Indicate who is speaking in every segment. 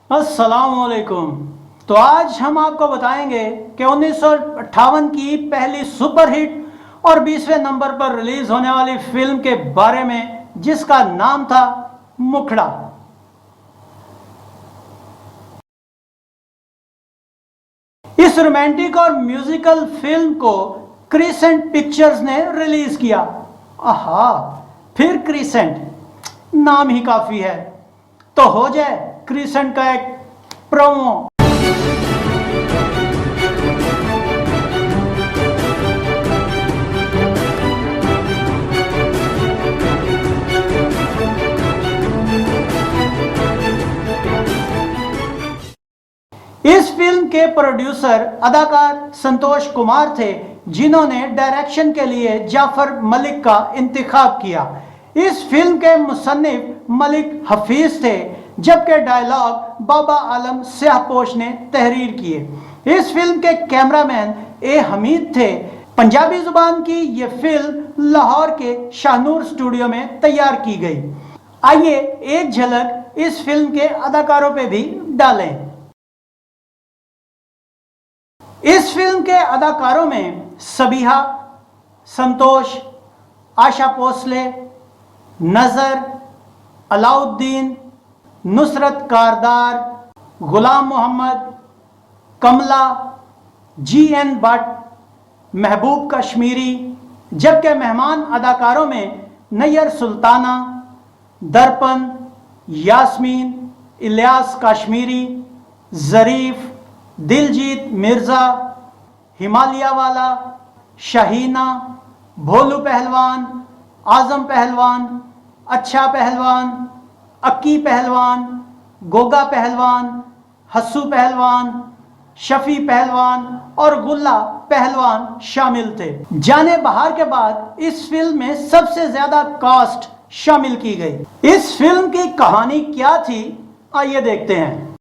Speaker 1: अस्सलामुअलैकुम। तो आज हम आपको बताएंगे कि 1958 की पहली सुपरहिट और 20वें नंबर पर रिलीज होने वाली फिल्म के बारे में, जिसका नाम था मुखड़ा। इस रोमांटिक और म्यूजिकल फिल्म को क्रिसेंट पिक्चर्स ने रिलीज किया। आहा, फिर क्रिसेंट नाम ही काफी है, तो हो जाए क्रिसेंट का एक प्रोमो। इस फिल्म के प्रोड्यूसर अदाकार संतोष कुमार थे, जिन्होंने डायरेक्शन के लिए जाफर मलिक का इंतखाब किया। इस फिल्म के मुसन्निफ मलिक हफीज थे, जबकि डायलॉग बाबा आलम स्याहपोश ने तहरीर किए। इस फिल्म के कैमरामैन ए हमीद थे। पंजाबी जुबान की यह फिल्म लाहौर के शाहनूर स्टूडियो में तैयार की गई। आइए एक झलक इस फिल्म के अदाकारों पे भी डालें। इस फिल्म के अदाकारों में सबीहा, संतोष, आशा भोसले, नजर, अलाउद्दीन, नुसरत कारदार, गुलाम मोहम्मद, कमला, GN भट्ट, महबूब कश्मीरी, जबकि मेहमान अदाकारों में नैयर सुल्ताना, दर्पण, यास्मीन, इलियास कश्मीरी, जरीफ, दिलजीत मिर्जा, हिमालय वाला, शाहीना, भोलू पहलवान, आजम पहलवान, अच्छा पहलवान, अक्की पहलवान, गोगा पहलवान, हस्सू पहलवान, शफी पहलवान और गुल्ला पहलवान शामिल थे। जाने बहार के बाद इस फिल्म में सबसे ज्यादा कास्ट शामिल की गई। इस फिल्म की कहानी क्या थी, आइए देखते हैं।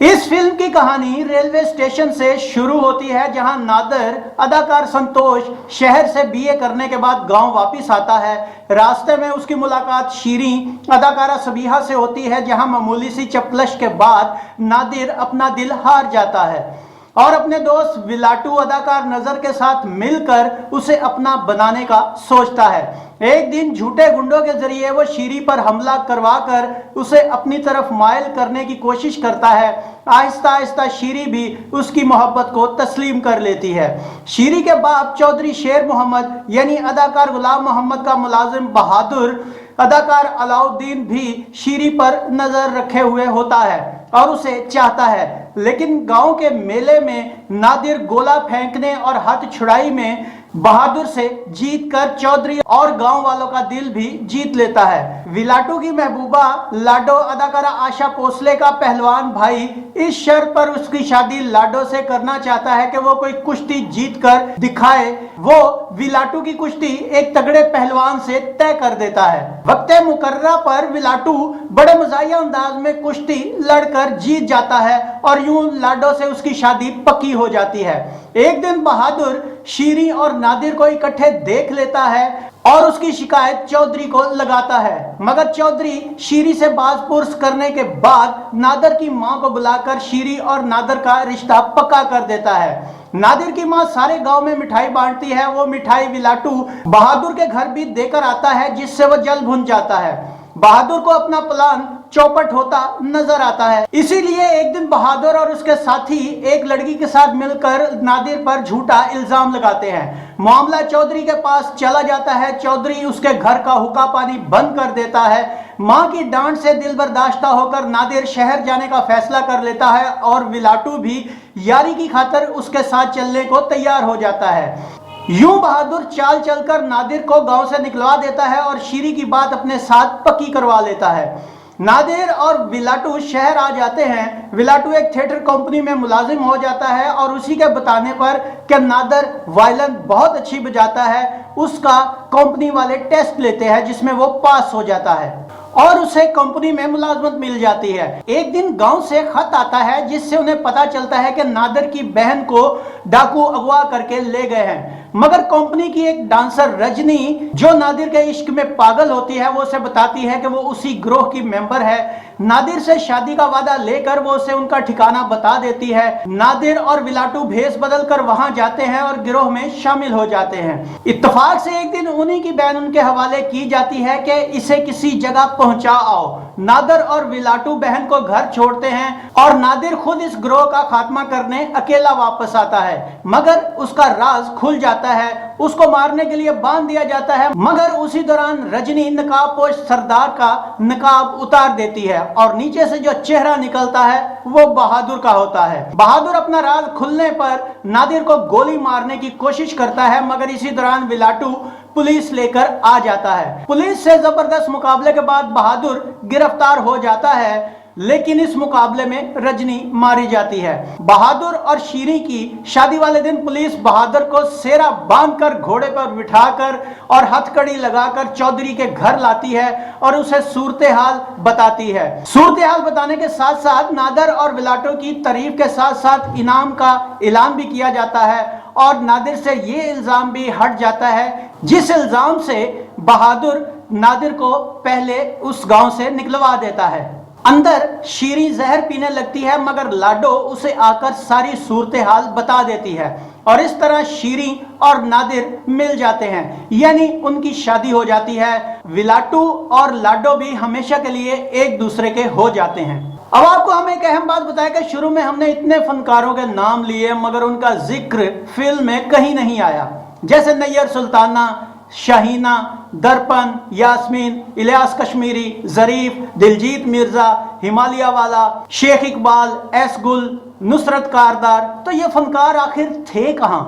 Speaker 1: इस फिल्म की कहानी रेलवे स्टेशन से शुरू होती है, जहां नादर अदाकार संतोष शहर से BA करने के बाद गांव वापस आता है। रास्ते में उसकी मुलाकात शीरी अदाकारा सबीहा से होती है, जहां मामूली सी चपलश के बाद नादिर अपना दिल हार जाता है और अपने दोस्त विलाटू अदाकार नजर के साथ मिलकर उसे अपना बनाने का सोचता है। एक दिन झूठे गुंडों के जरिए वो शीरी पर हमला करवाकर उसे अपनी तरफ मायल करने की कोशिश करता है। आहिस्ता आहिस्ता शीरी भी उसकी मोहब्बत को तस्लीम कर लेती है। शीरी के बाप चौधरी शेर मोहम्मद यानी अदाकार गुलाम मोहम्मद का मुलाजिम बहादुर अदाकार अलाउद्दीन भी शीरी पर नजर रखे हुए होता है और उसे चाहता है, लेकिन गांव के मेले में नादिर गोला फेंकने और हाथ छुड़ाई में बहादुर से जीतकर चौधरी और गांव वालों का दिल भी जीत लेता है। विलाटू की महबूबा लाडो अदाकारा आशा भोसले का पहलवान भाई इस शर्त पर उसकी शादी लाडो से करना चाहता है कि वो कोई कुश्ती जीत कर दिखाए। वो विलाटू की कुश्ती एक तगड़े पहलवान से तय कर देता है। वक्ते मुकर्रा पर विलाटू बड़े मजाया अंदाज में कुश्ती लड़कर जीत जाता है और यूं लाडो से उसकी शादी पक्की हो जाती है। एक दिन बहादुर शीरी और नादिर को इकट्ठे देख लेता है और उसकी शिकायत चौधरी को लगाता है, मगर चौधरी शीरी से बाजपुर्स करने के बाद नादिर की मां को बुलाकर शीरी और नादिर का रिश्ता पक्का कर देता है। नादिर की मां सारे गांव में मिठाई बांटती है। वो मिठाई विलाटू बहादुर के घर भी देकर आता है, जिससे वो जल भुन जाता है। बहादुर को अपना प्लान चौपट होता नजर आता है, इसीलिए एक दिन बहादुर और उसके साथी एक लड़की के साथ मिलकर नादिर पर झूठा इल्जाम लगाते हैं। मामला चौधरी के पास चला जाता है। चौधरी उसके घर का हुक्का पानी बंद कर देता है। मां की डांट से दिल बर्दाश्ता होकर नादिर शहर जाने का फैसला कर लेता है और विलाटू भी यारी की खातिर उसके साथ चलने को तैयार हो जाता है। यूं बहादुर चाल चलकर नादिर को गांव से निकलवा देता है और शीरी की बात अपने साथ पक्की करवा लेता है। नादिर और विलाटू शहर आ जाते हैं। विलाटू एक थिएटर कंपनी में मुलाजिम हो जाता है और उसी के बताने पर कि नादिर वायलिन बहुत अच्छी बजाता है, उसका कंपनी वाले टेस्ट लेते हैं, जिसमें वो पास हो जाता है और उसे कंपनी में मुलाजमत मिल जाती है। एक दिन गांव से खत आता है, जिससे उन्हें पता चलता है कि नादिर की बहन को डाकू अगवा करके ले गए हैं। मगर कंपनी की एक डांसर रजनी जो नादिर के इश्क में पागल होती है, वो उसे बताती है कि वो उसी ग्रोह की मेंबर है। नादिर से शादी का वादा लेकर वो उसे उनका ठिकाना बता देती है। नादिर और विलाटू भेस बदलकर वहां जाते हैं और गिरोह में शामिल हो जाते हैं। इत्तेफाक से एक दिन उन्हीं की बहन उनके हवाले की जाती है कि इसे किसी जगह पहुंचा आओ। नादिर और विलाटू बहन को घर छोड़ते हैं और नादिर खुद इस ग्रोह का खात्मा करने अकेला वापस आता है, मगर उसका राज खुल जाता है। उसको मारने के लिए बांध दिया जाता है, मगर उसी दौरान रजनी नकाबपोश सरदार का नकाब उतार देती है और नीचे से जो चेहरा निकलता है वो बहादुर का होता है। बहादुर अपना राज खुलने पर नादिर को गोली मारने की कोशिश करता है, मगर इसी दौरान विलाटू पुलिस लेकर आ जाता है। पुलिस से जबरदस्त मुकाबले के बाद बहादुर गिरफ्तार हो जाता है, लेकिन इस मुकाबले में रजनी मारी जाती है। बहादुर और शीरी की शादी वाले दिन पुलिस बहादुर को सेरा बांधकर घोड़े पर बिठाकर और हथकड़ी लगाकर चौधरी के घर लाती है और उसे सूरत हाल बताती है। सूरत हाल बताने के साथ साथ नादिर और विलाटो की तारीफ के साथ साथ इनाम का ऐलान भी किया जाता है और नादिर से ये इल्जाम भी हट जाता है जिस इल्जाम से बहादुर नादिर को पहले उस गांव से निकलवा देता है। अंदर शीरी जहर पीने लगती है, मगर लाडो उसे आकर सारी सूरत हाल बता देती है और इस तरह शीरी और नादिर मिल जाते हैं, यानी उनकी शादी हो जाती है। विलाटू और लाडो भी हमेशा के लिए एक दूसरे के हो जाते हैं। अब आपको हम एक अहम बात बताया कि शुरू में हमने इतने फनकारों के नाम लिए, मगर उनका जिक्र फिल्म में कहीं नहीं आया, जैसे नैयर सुल्ताना, शाहीना, दर्पण, यास्मीन, इलियास कश्मीरी, जरीफ, दिलजीत मिर्जा, हिमालय वाला, शेख इकबाल, एस गुल, नुसरत कारदार। तो ये फनकार आखिर थे कहां?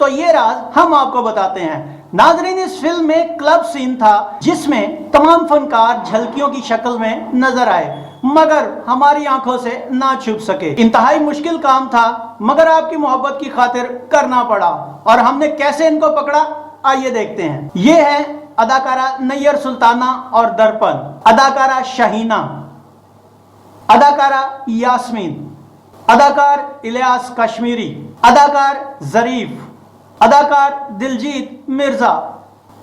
Speaker 1: तो ये राज हम आपको बताते हैं। नाजरीन, इस फिल्म में क्लब सीन था जिसमें तमाम फनकार झलकियों की शक्ल में नजर आए, मगर हमारी आंखों से ना छुप सके। इंतहाई मुश्किल काम था, मगर आपकी मोहब्बत की खातिर करना पड़ा। और हमने कैसे इनको पकड़ा, आइए देखते हैं। ये है अदाकारा नैयर सुल्ताना और दर्पण, अदाकारा शाहीना, अदाकारा यास्मीन, अदाकार इलियास कश्मीरी, अदाकार जरीफ, अदाकार दिलजीत मिर्जा,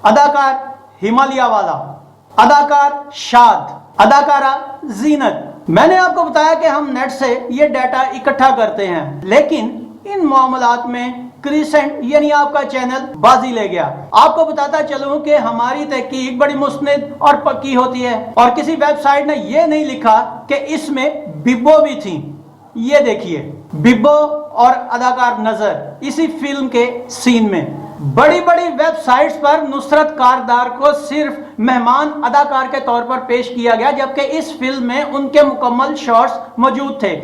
Speaker 1: अदाकार हिमालय वाला, अदाकार शाद, अदाकारा जीनत। मैंने आपको बताया कि हम नेट से ये डाटा इकट्ठा करते हैं, लेकिन इन मामलात में क्रिसेंट यानी आपका चैनल बाजी ले गया। आपको बताता चलूं कि हमारी तहकीक बड़ी मुस्निद और पक्की होती है और किसी वेबसाइट ने यह नहीं लिखा कि इसमें बिब्बो भी थी। ये देखिए, बिब्बो और अदाकार नजर इसी फिल्म के सीन में। बड़ी बड़ी वेबसाइट्स पर नुसरत कारदार को सिर्फ मेहमान अदाकार के तौर पर पेश किया गया, जबकि इस फिल्म में उनके मुकम्मल शॉट्स मौजूद थे।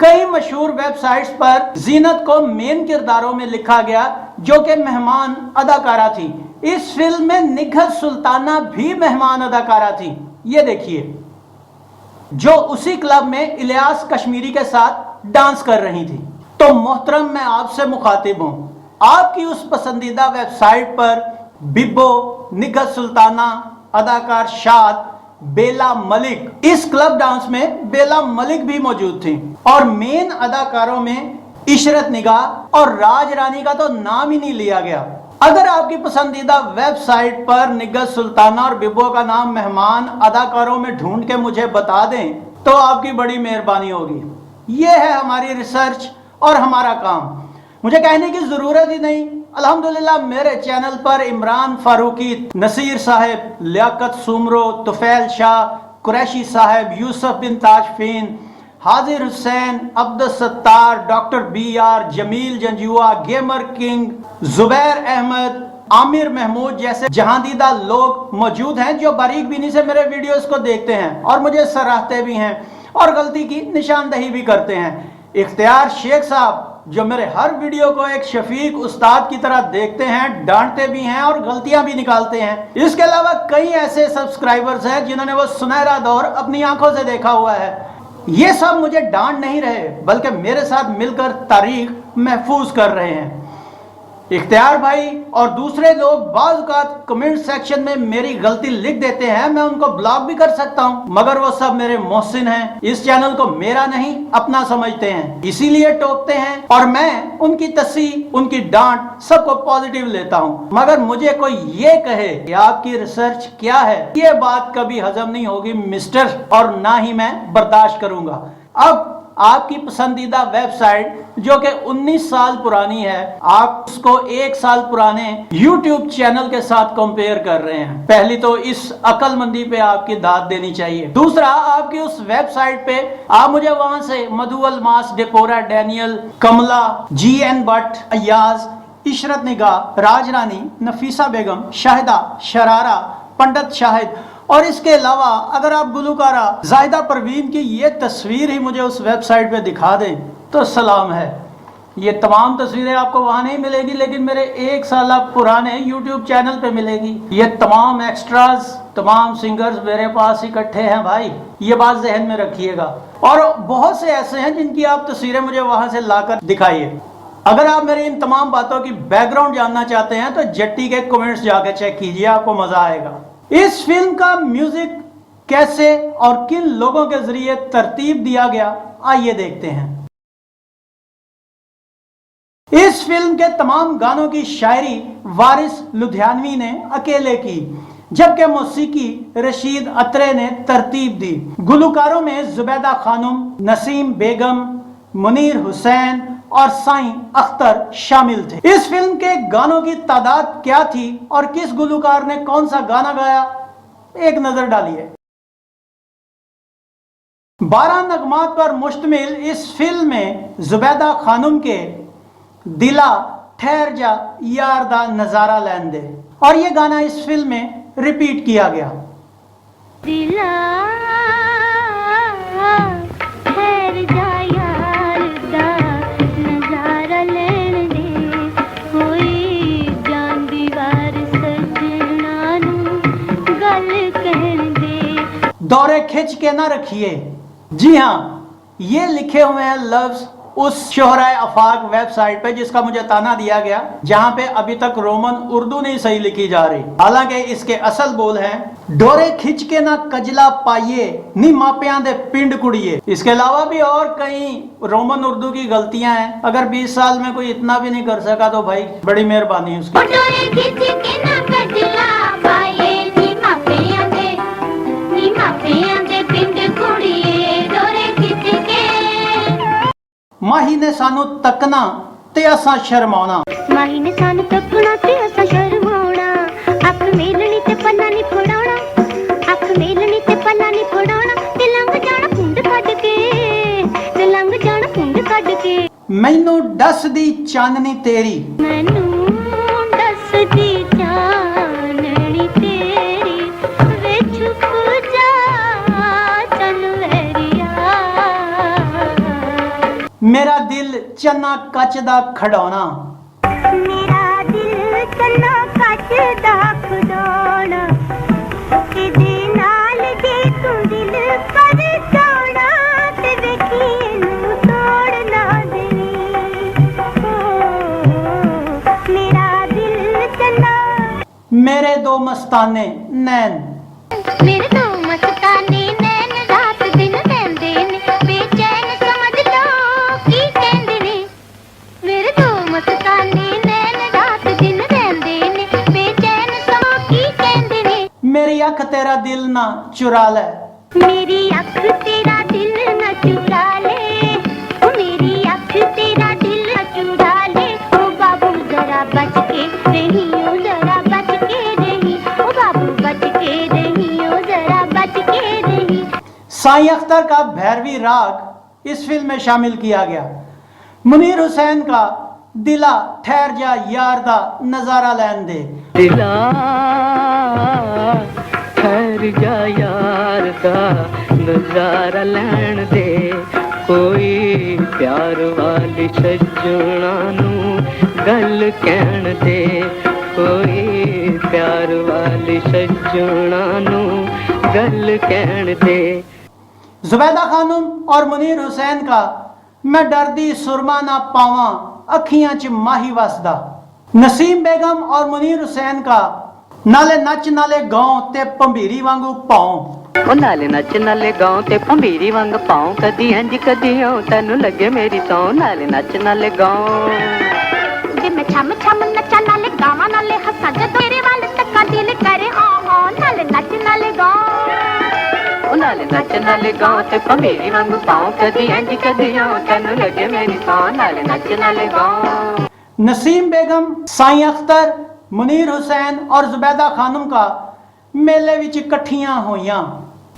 Speaker 1: कई मशहूर वेबसाइट्स पर जीनत को मेन किरदारों में लिखा गया, जो कि मेहमान अदाकारा थी। इस फिल्म में निघत सुल्ताना भी मेहमान अदाकारा थी। ये देखिए, जो उसी क्लब में इलियास कश्मीरी के साथ डांस कर रही थी। तो मोहतरम, मैं आपसे मुखातिब हूं, आपकी उस पसंदीदा वेबसाइट पर बिब्बो, निघत सुल्ताना, अदाकार शाद, बेला मलिक, इस क्लब डांस में बेला मलिक भी मौजूद थी और मेन अदाकारों में इशरत निगाह और राज रानी का तो नाम ही नहीं लिया गया। अगर आपकी पसंदीदा वेबसाइट पर निघत सुल्ताना और बिब्बो का नाम मेहमान अदाकारों में ढूंढ के मुझे बता दें तो आपकी बड़ी मेहरबानी होगी। यह है हमारी रिसर्च और हमारा काम। मुझे कहने की जरूरत ही नहीं, अल्हम्दुलिल्लाह मेरे चैनल पर इमरान फारूकी, नसीर साहब, लियाकत सुमरो, तुफैल शाह, कुरैशी साहब, Yusuf bin Tashfin, Hazir Hussain, Abdul Sattar, doctor BR, Jameel Janjua, gamer king, Zubair Ahmed, Aamir Mahmood जैसे जहांदीदा लोग मौजूद हैं जो बारीक बीनी से मेरे वीडियोस को देखते हैं और मुझे सराहते भी हैं और गलती की निशानदही भी करते हैं। इख्तियार शेख साहब, जो मेरे हर वीडियो को एक शफीक उस्ताद की तरह देखते हैं, डांटते भी हैं और गलतियां भी निकालते हैं। इसके अलावा कई ऐसे सब्सक्राइबर्स हैं जिन्होंने वो सुनहरा दौर अपनी आंखों से देखा हुआ है। ये सब मुझे डांट नहीं रहे, बल्कि मेरे साथ मिलकर तारीख महफूज कर रहे हैं। इख्तियार भाई और दूसरे लोग बाज़ औक़ात कमेंट सेक्शन में मेरी गलती लिख देते हैं, मैं उनको ब्लॉक भी कर सकता हूं, मगर वो सब मेरे मोहसिन हैं, इस चैनल को मेरा नहीं अपना समझते हैं, इसीलिए टोकते हैं और मैं उनकी तस्वीर, उनकी डांट सबको पॉजिटिव लेता हूं। मगर मुझे कोई ये कहे कि आपकी रिसर्च क्या है, ये बात कभी हजम नहीं होगी मिस्टर, और ना ही मैं बर्दाश्त करूंगा। अब आपकी पसंदीदा वेबसाइट जो कि 19 साल पुरानी है, आप उसको 1 साल पुराने YouTube चैनल के साथ कंपेयर कर रहे हैं। पहली तो इस अकलमंदी पे आपकी दाद देनी चाहिए। दूसरा, आपकी उस वेबसाइट पे आप मुझे वहां से मधु अलमास, डेपोरा डैनियल, कमला, GN भट्ट, अयाज, इशरत निगाह, राजरानी, नफीसा बेगम, शाहिदा, शरारा, पंडित शाहिद और इसके अलावा अगर आप गुलकारा जाहिदा परवीन की ये तस्वीर ही मुझे उस वेबसाइट पे दिखा दें तो सलाम है। ये तमाम तस्वीरें आपको वहां नहीं मिलेगी, लेकिन मेरे 1 साल पुराने YouTube चैनल पे मिलेगी। ये तमाम एक्स्ट्राज, तमाम सिंगर्स मेरे पास इकट्ठे हैं भाई, ये बात जहन में रखिएगा। और बहुत से ऐसे हैं जिनकी आप तस्वीरें मुझे वहां से लाकर दिखाइए। अगर आप मेरी इन तमाम बातों की बैकग्राउंड जानना चाहते हैं तो जट्टी के कमेंट्स जाकर चेक कीजिए, आपको मजा आएगा। इस फिल्म का म्यूजिक कैसे और किन लोगों के जरिए तरतीब दिया गया, आइए देखते हैं। इस फिल्म के तमाम गानों की शायरी वारिस लुधियानवी ने अकेले की, जबकि मौसीकी रशीद अत्रे ने तरतीब दी। गुलकारों में जुबैदा खानम, नसीम बेगम, मुनीर हुसैन और साईं अख्तर शामिल थे। इस फिल्म के गानों की तादाद क्या थी और किस गुलकार ने कौन सा गाना गाया, एक नजर डालिए। 12 नगमात पर मुश्तमिल इस फिल्म में जुबैदा खानम के दिला ठहर जा यार दा नजारा लैन दे, और ये गाना इस फिल्म में रिपीट किया गया।
Speaker 2: दिला ठहर जा यार दा नजारा लैन दे, कोई जान दीवार सजना नू गल कहन दे।
Speaker 1: दौरे खिंच के ना रखिए, जी हाँ, ये लिखे हुए हैं लफ्ज उस शोहराए अफाक वेबसाइट पे जिसका मुझे ताना दिया गया, जहां पे अभी तक रोमन उर्दू नहीं सही लिखी जा रही। हालांकि इसके असल बोल हैं डोरे खिंच के ना कजला पाइए नी मापियां दे पिंड कुड़िए। इसके अलावा भी और कई रोमन उर्दू की गलतियां हैं। अगर 20 साल में कोई इतना भी नहीं कर सका तो भाई बड़ी मेहरबानी उसकी।
Speaker 2: डोरे खिंच के ना कजला पाइए नी मापियां दे पिंड कुड़िए, डोरे खिंच के।
Speaker 1: माही ने सानू तकना ते असा शर्माना,
Speaker 2: माही ने सानू तकना ते असा शर्माना, अख मेलनी ते पल्ला नहीं फोड़ाना, अख मेलनी ते पल्ला नहीं फोड़ाना, ते लंघ जाना कुंड कट के, ते लंघ जाना कुंड कट के।
Speaker 1: मैनू दस दी चांदनी तेरी,
Speaker 2: मैनू दस दी चांदनी तेरी, वे छुप जा चनवेरिया।
Speaker 1: मेरा दिल चन्ना कच दा खड़ौना,
Speaker 2: मेरा दिल चन्ना कच दा खड़ौना, किदे नाल जे तू दिल कर जाना, ते वेखी इनू तोड़ ना देवी। मेरा दिल चन्ना,
Speaker 1: मेरे दो मस्ताने नैन,
Speaker 2: मेरे दो मस्ताने नैन रात दिन रहंदे ने, बेचैन समझ लो की कहंदे ने। मेरे दो मस्ताने नैन रात दिन रहंदे ने, बेचैन समझ की कहंदे ने।
Speaker 1: मेरी अख तेरा दिल ना चुरा ले,
Speaker 2: मेरी अख तेरा दिल न चुरा ले, ओ मेरी अख तेरा दिल न चुरा ले। ओ बाबू जरा बच के रही, ओ जरा बच के रही, ओ बाबू बच के रही, ओ जरा बच के रही।
Speaker 1: साईं अख्तर का भैरवी राग इस फिल्म में शामिल किया गया। मुनीर हुसैन का दिला ठहर जा यार दा नजारा लैन दे,
Speaker 3: दिला ठहर जा यार दा नजारा लैन दे, कोई प्यार वाली सजना नू गल कहन दे, कोई प्यार वाली सजना नू गल कहन दे।
Speaker 1: जुबैदा खानम और मुनीर हुसैन का मैं डरदी सुरमा ना पावा अखियां च माही वसदा, नसीम बेगम और मुनीर हुसैन का नाले नच नाले गाँव ते भंबीरी वांगू पाओ।
Speaker 3: ओ नाले नच नाले गाँव ते भंबीरी वांग पाऊं, कदी इंज कदी ऊं तैनू लगे मेरी सौ। नाले नच नाले गाँव
Speaker 2: जे मैं छम छम नचा नाले गावा नाले हंसा जे तेरे वाले तक दिल करे हाँ नाले नच नाले गाँव।
Speaker 3: ओ नाले नच नाले गाँव ते भंबीरी वांग पाऊं, कदी इंज कदी ऊं तैनू लगे मेरी सौ। नाले नच नाले गाँव।
Speaker 1: नसीम बेगम, साईं अख्तर, मुनीर हुसैन और जुबैदा खानम का मेले विच इकट्ठियां होइयां।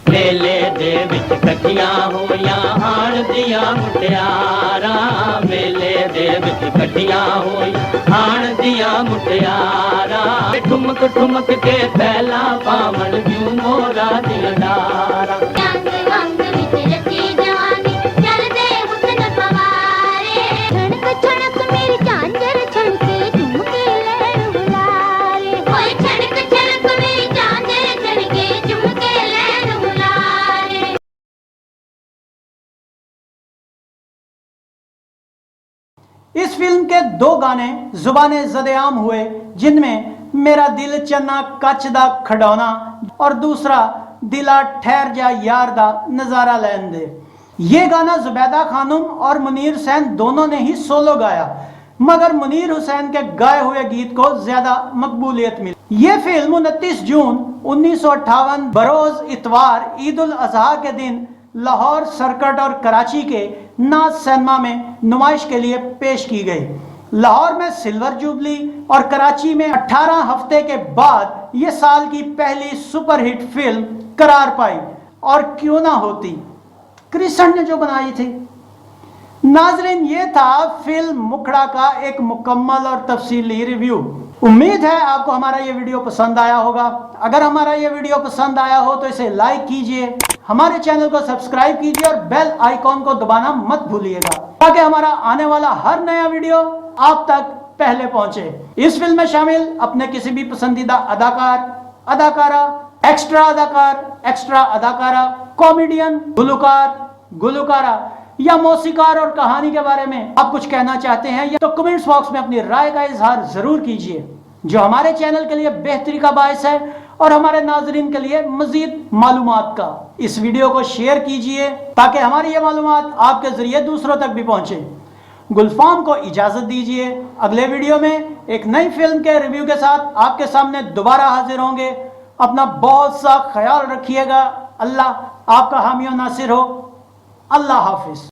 Speaker 4: मेले दे विच कट्ठियां होइयां आण दियां मुटियारां। मेले दे विच कट्ठियां होइयां आण दियां मुटियारां। ठुमक ठुमक के पहला पावण जू मोरा दियां डारां।
Speaker 2: रंग रंग विच रची जवानी चलदे हुस्न फवारे। छणक छणक मेरी झांझर छणके झुमके लैण बुलारे। ओए छणक छणक मेरी झांझर छणके झुमके लैण बुलारे।
Speaker 1: इस फिल्म के 2 गाने जुबाने ज़द-ए-आम हुए, जिनमें मेरा दिल चन्ना कच दा खडौना और दूसरा दिला ठहर जा यार दा नजारा लैन दे। ये गाना जुबैदा खानम और मुनीर हुसैन दोनों ने ही सोलो गाया, मगर मुनीर हुसैन के गाए हुए गीत को ज्यादा मकबूलियत मिली। ये फिल्म 29 जून 1958 बरोज इतवार ईद उल अजहा के दिन लाहौर सर्कट और कराची के नाज सिनेमा में नुमाइश के लिए पेश की गई। लाहौर में सिल्वर जुबली और कराची में 18 हफ्ते के बाद यह साल की पहली सुपरहिट फिल्म करार पाई। और क्यों ना होती, कृष्ण ने जो बनाई थी। नाजरीन, ये था फिल्म मुखड़ा का एक मुकम्मल और तफसीली रिव्यू। उम्मीद है आपको हमारा ये वीडियो पसंद आया होगा। अगर हमारा ये वीडियो पसंद आया हो तो इसे लाइक कीजिए, हमारे चैनल को सब्सक्राइब कीजिए और बेल आइकॉन को दबाना मत भूलिएगा, ताकि हमारा आने वाला हर नया वीडियो आप तक पहले पहुंचे। इस फिल्म में शामिल अपने किसी भी पसंदीदा अदाकार, अदाकारा, एक्स्ट्रा अदाकार, एक्स्ट्रा अदाकारा, कॉमेडियन, गुलकार, गुलकारा या मौसीकार और कहानी के बारे में आप कुछ कहना चाहते हैं तो कमेंट्स बॉक्स में अपनी राय का इजहार जरूर कीजिए, जो हमारे चैनल के लिए बेहतरी का बायस है और हमारे नाजरीन के लिए मजीद मालूमात का। इस वीडियो को शेयर कीजिए ताकि हमारी ये मालूमात आपके जरिए दूसरों तक भी पहुंचे। गुलफाम को इजाजत दीजिए। अगले वीडियो में एक नई फिल्म के रिव्यू के साथ आपके सामने दोबारा हाजिर होंगे। अपना बहुत सा ख्याल रखिएगा। अल्लाह आपका हामी और नासिर हो। अल्लाह हाफिज।